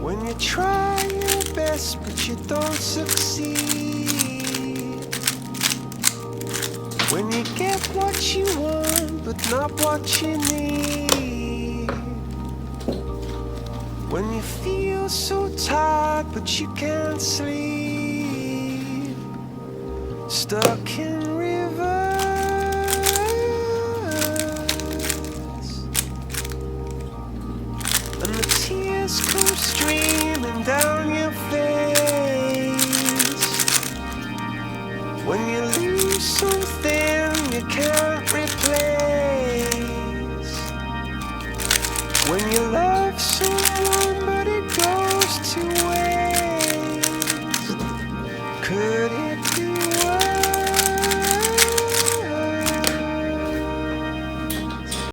When you try your best but you don't succeed. When you get what you want but not what you need. When you feel so tired but you can't sleep. Stuck in rivers, and the tears come streaming down your face. When you lose something you can't replace. When you love someone but it goes to waste. Could